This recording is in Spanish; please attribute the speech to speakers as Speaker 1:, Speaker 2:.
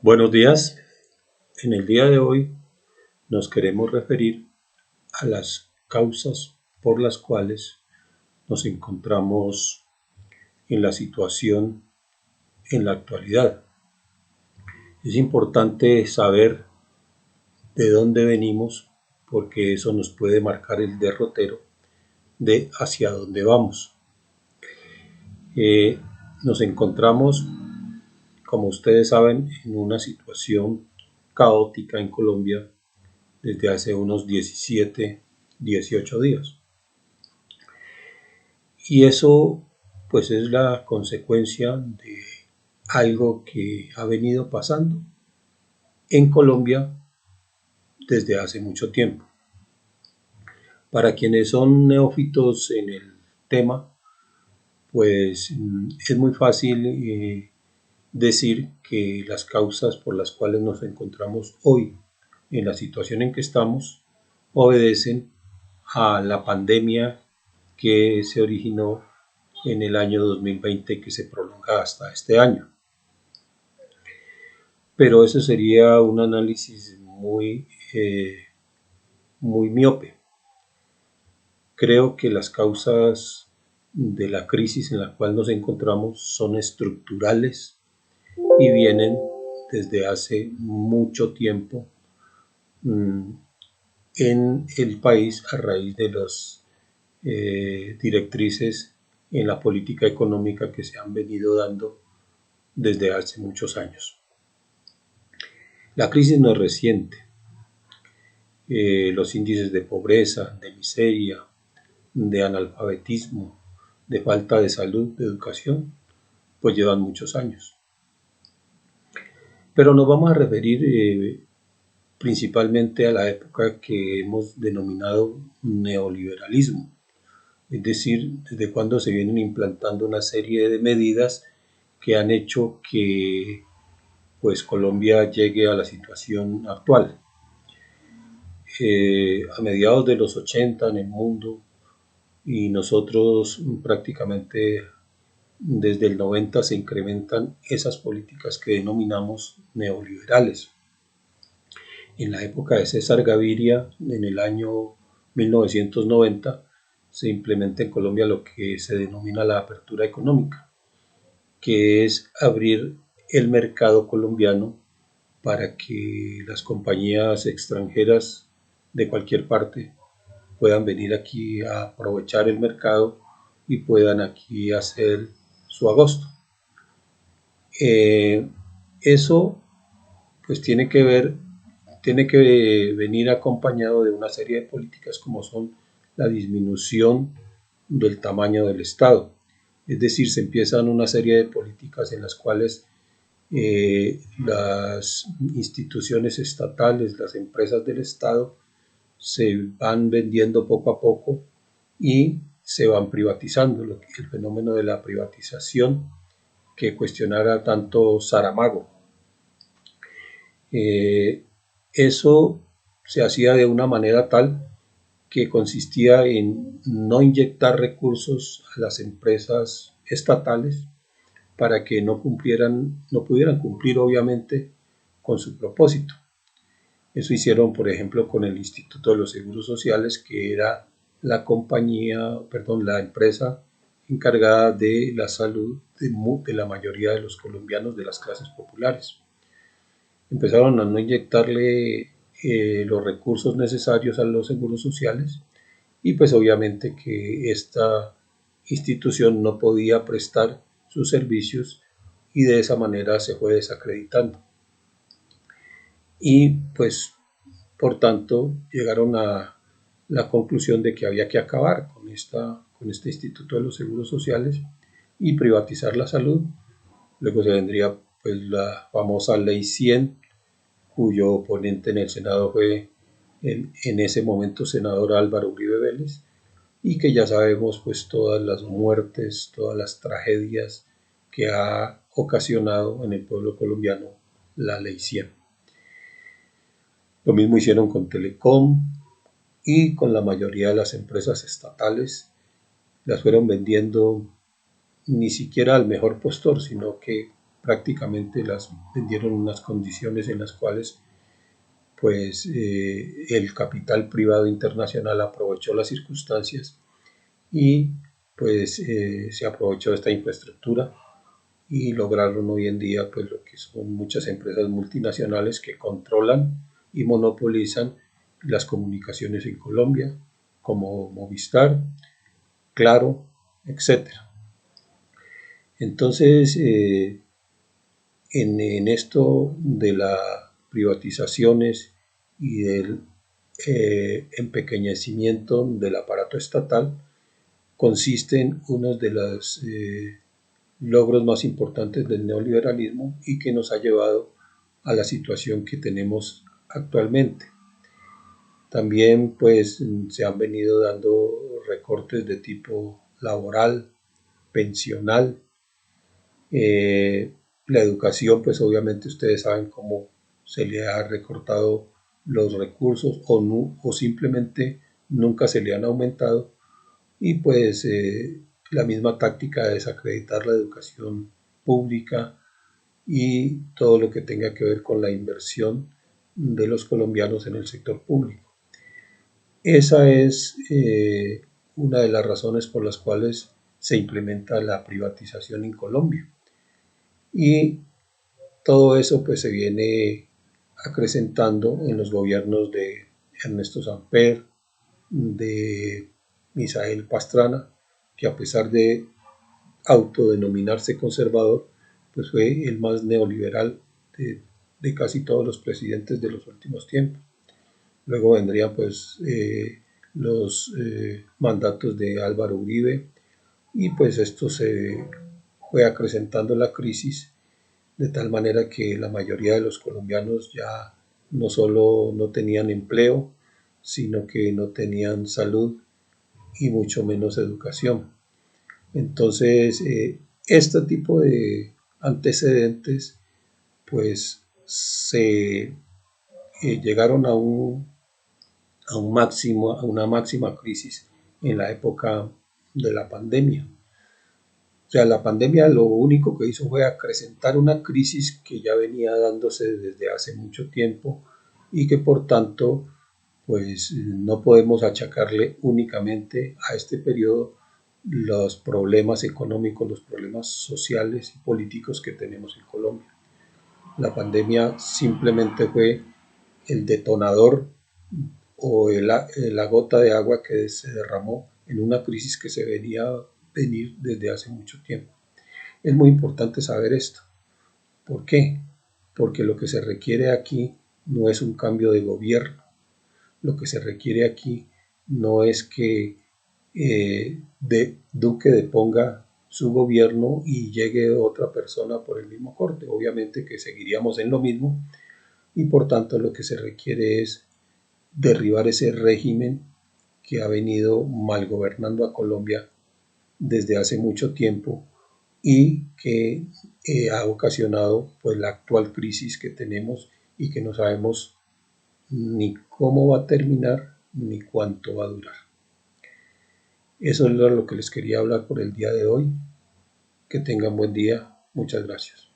Speaker 1: Buenos días. En el día de hoy nos queremos referir a las causas por las cuales nos encontramos en la situación en la actualidad. Es importante saber de dónde venimos porque eso nos puede marcar el derrotero de hacia dónde vamos. Nos encontramos, como ustedes saben, en una situación caótica en Colombia desde hace unos 17, 18 días. Y eso pues es la consecuencia de algo que ha venido pasando en Colombia desde hace mucho tiempo. Para quienes son neófitos en el tema, pues es muy fácil decir que las causas por las cuales nos encontramos hoy en la situación en que estamos obedecen a la pandemia que se originó en el año 2020 que se prolonga hasta este año. Pero eso sería un análisis muy miope. Creo que las causas de la crisis en la cual nos encontramos son estructurales y vienen desde hace mucho tiempo en el país a raíz de las directrices en la política económica que se han venido dando desde hace muchos años. La crisis no es reciente. Los índices de pobreza, de miseria, de analfabetismo, de falta de salud, de educación, pues llevan muchos años. Pero nos vamos a referir principalmente a la época que hemos denominado neoliberalismo, es decir, desde cuando se vienen implantando una serie de medidas que han hecho que pues Colombia llegue a la situación actual. A mediados de los 80 en el mundo y nosotros prácticamente desde el 90 se incrementan esas políticas que denominamos neoliberales. En la época de César Gaviria, en el año 1990, se implementa en Colombia lo que se denomina la apertura económica, que es abrir el mercado colombiano para que las compañías extranjeras de cualquier parte puedan venir aquí a aprovechar el mercado y puedan aquí hacer su agosto. Eso pues tiene que venir acompañado de una serie de políticas como son la disminución del tamaño del Estado. Es decir, se empiezan una serie de políticas en las cuales las instituciones estatales, las empresas del Estado, se van vendiendo poco a poco y se van privatizando, el fenómeno de la privatización que cuestionara tanto Saramago. Eso se hacía de una manera tal que consistía en no inyectar recursos a las empresas estatales para que no pudieran cumplir obviamente con su propósito. Eso hicieron, por ejemplo, con el Instituto de los Seguros Sociales, que era la empresa encargada de la salud de la mayoría de los colombianos de las clases populares. Empezaron a no inyectarle los recursos necesarios a los seguros sociales y pues obviamente que esta institución no podía prestar sus servicios y de esa manera se fue desacreditando. Y pues por tanto llegaron a la conclusión de que había que acabar con este Instituto de los Seguros Sociales y privatizar la salud. Luego se vendría pues la famosa Ley 100, cuyo oponente en el Senado fue en ese momento senador Álvaro Uribe Vélez, y que ya sabemos pues todas las muertes, todas las tragedias que ha ocasionado en el pueblo colombiano la Ley 100. Lo mismo hicieron con Telecom y con la mayoría de las empresas estatales. Las fueron vendiendo ni siquiera al mejor postor, sino que prácticamente las vendieron en unas condiciones en las cuales pues el capital privado internacional aprovechó las circunstancias y pues se aprovechó de esta infraestructura y lograron hoy en día pues lo que son muchas empresas multinacionales que controlan y monopolizan las comunicaciones en Colombia, como Movistar, Claro, etcétera. Entonces, en esto de las privatizaciones y del empequeñecimiento del aparato estatal, consisten unos de los logros más importantes del neoliberalismo y que nos ha llevado a la situación que tenemos actualmente. También pues se han venido dando recortes de tipo laboral, pensional, eh, la educación, pues obviamente ustedes saben cómo se le ha recortado los recursos o, no, o simplemente nunca se le han aumentado y pues la misma táctica de desacreditar la educación pública y todo lo que tenga que ver con la inversión de los colombianos en el sector público. Esa es una de las razones por las cuales se implementa la privatización en Colombia. Y todo eso pues se viene acrecentando en los gobiernos de Ernesto Samper, de Misael Pastrana, que a pesar de autodenominarse conservador, pues fue el más neoliberal de casi todos los presidentes de los últimos tiempos. Luego vendrían pues los mandatos de Álvaro Uribe y pues esto se fue acrecentando la crisis de tal manera que la mayoría de los colombianos ya no solo no tenían empleo, sino que no tenían salud y mucho menos educación. Entonces, este tipo de antecedentes pues se llegaron a un máximo, a una máxima crisis en la época de la pandemia. O sea, la pandemia lo único que hizo fue acrecentar una crisis que ya venía dándose desde hace mucho tiempo y que por tanto, pues no podemos achacarle únicamente a este periodo los problemas económicos, los problemas sociales y políticos que tenemos en Colombia. La pandemia simplemente fue el detonador o la gota de agua que se derramó en una crisis que se venía a venir desde hace mucho tiempo. Es muy importante saber esto. ¿Por qué? Porque lo que se requiere aquí no es un cambio de gobierno. Lo que se requiere aquí no es que Duque deponga su gobierno y llegue otra persona por el mismo corte. Obviamente que seguiríamos en lo mismo y por tanto lo que se requiere es derribar ese régimen que ha venido mal gobernando a Colombia desde hace mucho tiempo y que ha ocasionado pues la actual crisis que tenemos y que no sabemos ni cómo va a terminar ni cuánto va a durar. Eso es lo que les quería hablar por el día de hoy. Que tengan buen día. Muchas gracias.